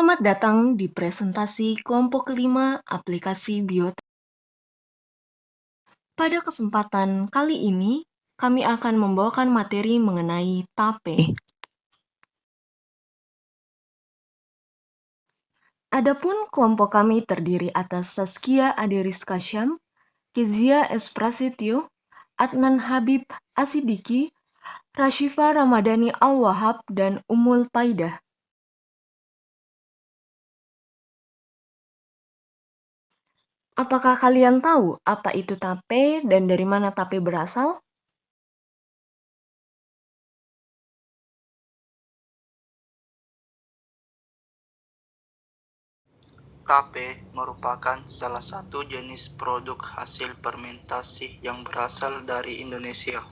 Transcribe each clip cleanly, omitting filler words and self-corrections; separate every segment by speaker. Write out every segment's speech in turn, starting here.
Speaker 1: Selamat datang di presentasi kelompok kelima aplikasi biotek. Pada kesempatan kali ini, kami akan membawakan materi mengenai TAPE. Adapun kelompok kami terdiri atas Saskia Aderiska Syam, Kezia S. Prasetyo, Adnan Habib Asidiki, Rashifa Ramadhani Al-Wahab, dan Umul Paidah. Apakah kalian tahu apa itu TAPE dan dari mana TAPE berasal?
Speaker 2: TAPE merupakan salah satu jenis produk hasil fermentasi yang berasal dari Indonesia.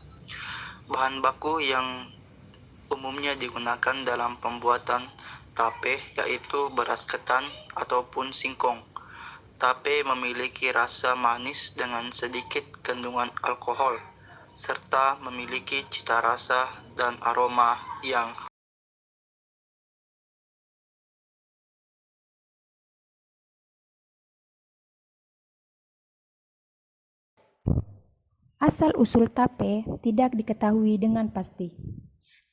Speaker 2: Bahan baku yang umumnya digunakan dalam pembuatan TAPE yaitu beras ketan ataupun singkong. TAPE memiliki rasa manis dengan sedikit kandungan alkohol, serta memiliki cita rasa dan aroma yang
Speaker 3: Asal-usul TAPE tidak diketahui dengan pasti.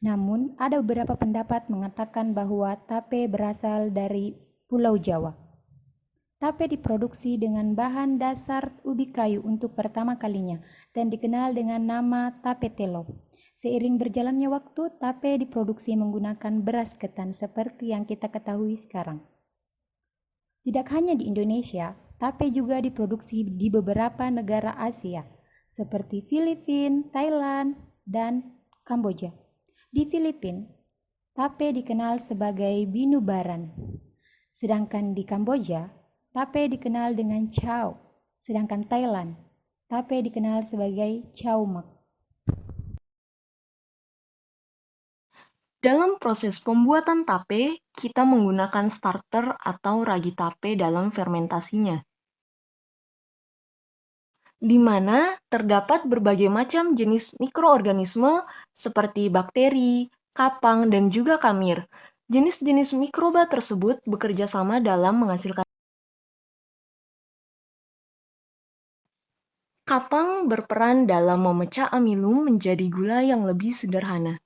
Speaker 3: Namun, ada beberapa pendapat mengatakan bahwa TAPE berasal dari Pulau Jawa. TAPE diproduksi dengan bahan dasar ubi kayu untuk pertama kalinya dan dikenal dengan nama TAPE telo. Seiring berjalannya waktu, TAPE diproduksi menggunakan beras ketan seperti yang kita ketahui sekarang. Tidak hanya di Indonesia, TAPE juga diproduksi di beberapa negara Asia, seperti Filipina, Thailand, dan Kamboja. Di Filipina, TAPE dikenal sebagai binubaran. Sedangkan di Kamboja, TAPE dikenal dengan chow. Sedangkan Thailand, TAPE dikenal sebagai chow mak.
Speaker 1: Dalam proses pembuatan TAPE, kita menggunakan starter atau ragi TAPE dalam fermentasinya, di mana terdapat berbagai macam jenis mikroorganisme seperti bakteri, kapang, dan juga kamir. Jenis-jenis mikroba tersebut bekerja sama dalam menghasilkan. Kapang berperan dalam memecah amilum menjadi gula yang lebih sederhana.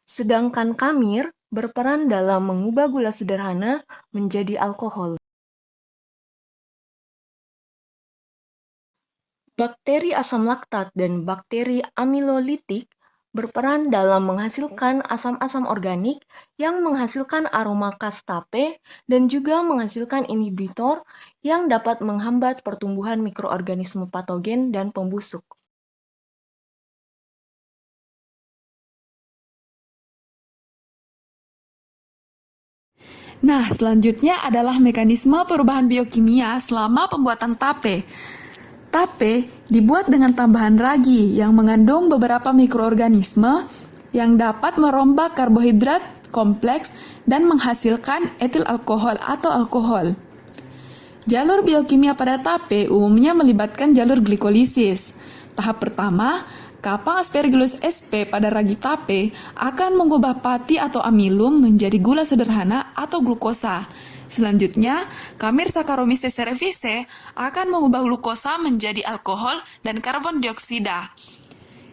Speaker 1: Sedangkan kamir berperan dalam mengubah gula sederhana menjadi alkohol. Bakteri asam laktat dan bakteri amilolitik berperan dalam menghasilkan asam-asam organik yang menghasilkan aroma khas TAPE dan juga menghasilkan inhibitor yang dapat menghambat pertumbuhan mikroorganisme patogen dan pembusuk.
Speaker 4: Nah, selanjutnya adalah mekanisme perubahan biokimia selama pembuatan TAPE. TAPE dibuat dengan tambahan ragi yang mengandung beberapa mikroorganisme yang dapat merombak karbohidrat kompleks dan menghasilkan etil alkohol atau alkohol. Jalur biokimia pada TAPE umumnya melibatkan jalur glikolisis. Tahap pertama, kapang Aspergillus sp pada ragi TAPE akan mengubah pati atau amilum menjadi gula sederhana atau glukosa. Selanjutnya, kamir Saccharomyces cerevisiae akan mengubah glukosa menjadi alkohol dan karbon dioksida.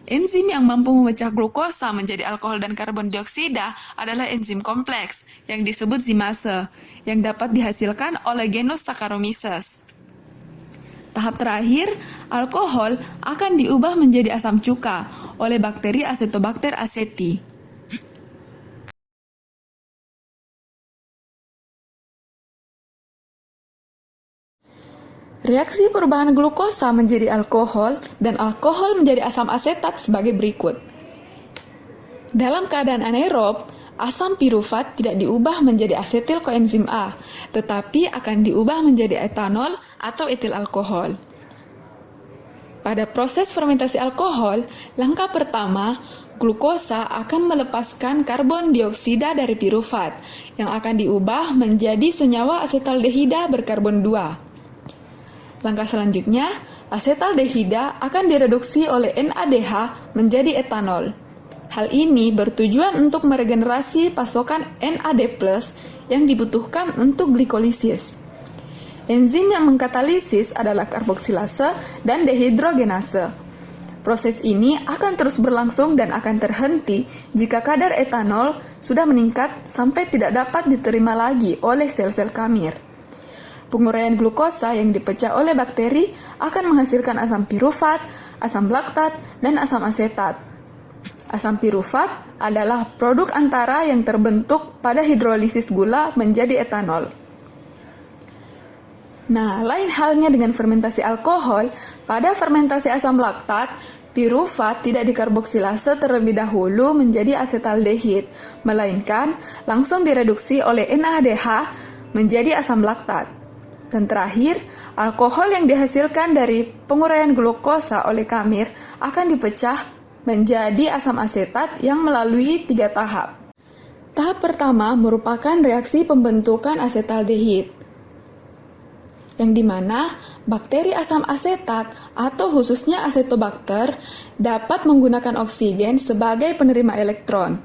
Speaker 4: Enzim yang mampu memecah glukosa menjadi alkohol dan karbon dioksida adalah enzim kompleks yang disebut zimase, yang dapat dihasilkan oleh genus Saccharomyces. Tahap terakhir, alkohol akan diubah menjadi asam cuka oleh bakteri Acetobacter aceti. Reaksi perubahan glukosa menjadi alkohol dan alkohol menjadi asam asetat sebagai berikut. Dalam keadaan anaerob, asam pirufat tidak diubah menjadi asetil koenzim A, tetapi akan diubah menjadi etanol atau etil alkohol. Pada proses fermentasi alkohol, langkah pertama, glukosa akan melepaskan karbon dioksida dari pirufat, yang akan diubah menjadi senyawa asetaldehida berkarbon 2. Langkah selanjutnya, asetaldehida akan direduksi oleh NADH menjadi etanol. Hal ini bertujuan untuk meregenerasi pasokan NAD+ yang dibutuhkan untuk glikolisis. Enzim yang mengkatalisis adalah karboksilase dan dehidrogenase. Proses ini akan terus berlangsung dan akan terhenti jika kadar etanol sudah meningkat sampai tidak dapat diterima lagi oleh sel-sel kamir. Penguraian glukosa yang dipecah oleh bakteri akan menghasilkan asam pirufat, asam laktat, dan asam asetat. Asam pirufat adalah produk antara yang terbentuk pada hidrolisis gula menjadi etanol. Nah, lain halnya dengan fermentasi alkohol, pada fermentasi asam laktat, pirufat tidak dikarboksilase terlebih dahulu menjadi asetaldehid, melainkan langsung direduksi oleh NADH menjadi asam laktat. Dan terakhir, alkohol yang dihasilkan dari penguraian glukosa oleh kamir akan dipecah menjadi asam asetat yang melalui 3 tahap. Tahap pertama merupakan reaksi pembentukan asetaldehid, yang dimana bakteri asam asetat atau khususnya Acetobacter dapat menggunakan oksigen sebagai penerima elektron,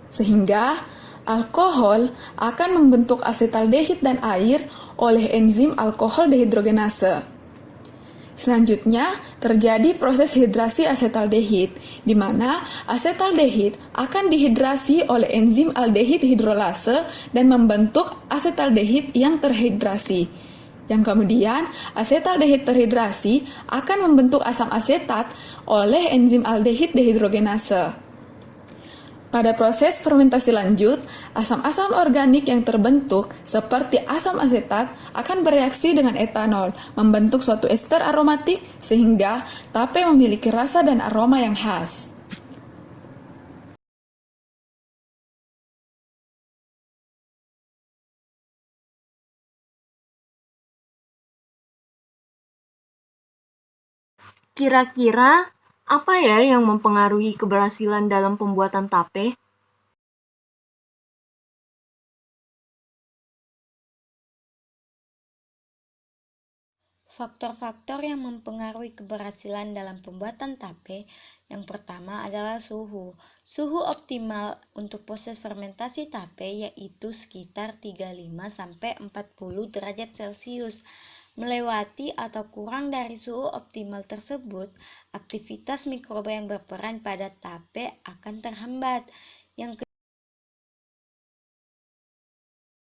Speaker 4: sehingga alkohol akan membentuk asetaldehid dan air oleh enzim alkohol dehidrogenase. Selanjutnya, terjadi proses hidrasi asetaldehid, di mana asetaldehid akan dihidrasi oleh enzim aldehid hidrolase dan membentuk asetaldehid yang terhidrasi. Yang kemudian, asetaldehid terhidrasi akan membentuk asam asetat oleh enzim aldehid dehidrogenase. Pada proses fermentasi lanjut, asam-asam organik yang terbentuk seperti asam asetat akan bereaksi dengan etanol, membentuk suatu ester aromatik sehingga tape memiliki rasa dan aroma yang khas.
Speaker 1: Kira-kira apa ya yang mempengaruhi keberhasilan dalam pembuatan tape?
Speaker 5: Faktor-faktor yang mempengaruhi keberhasilan dalam pembuatan tape, yang pertama adalah suhu. Suhu optimal untuk proses fermentasi tape yaitu sekitar 35-40 derajat Celcius. Melewati atau kurang dari suhu optimal tersebut, aktivitas mikroba yang berperan pada tape akan terhambat. Yang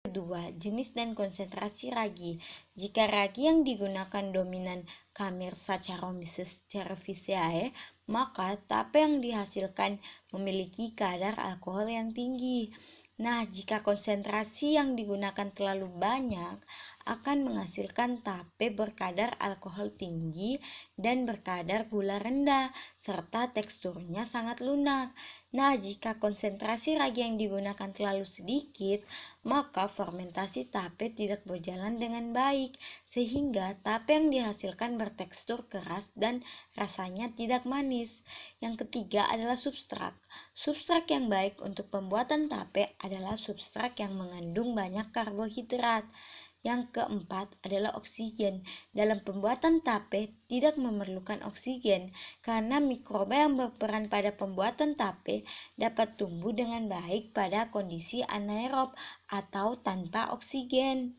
Speaker 5: kedua, jenis dan konsentrasi ragi. Jika ragi yang digunakan dominan Khmer Saccharomyces cerevisiae, maka tape yang dihasilkan memiliki kadar alkohol yang tinggi. Nah, jika konsentrasi yang digunakan terlalu banyak, akan menghasilkan tape berkadar alkohol tinggi dan berkadar gula rendah, serta teksturnya sangat lunak. Nah, jika konsentrasi ragi yang digunakan terlalu sedikit, maka fermentasi tape tidak berjalan dengan baik, sehingga tape yang dihasilkan bertekstur keras dan rasanya tidak manis. Yang ketiga adalah substrat. Substrat yang baik untuk pembuatan tape adalah substrat yang mengandung banyak karbohidrat. Yang keempat adalah oksigen. Dalam pembuatan tape tidak memerlukan oksigen karena mikroba yang berperan pada pembuatan tape dapat tumbuh dengan baik pada kondisi anaerob atau tanpa oksigen.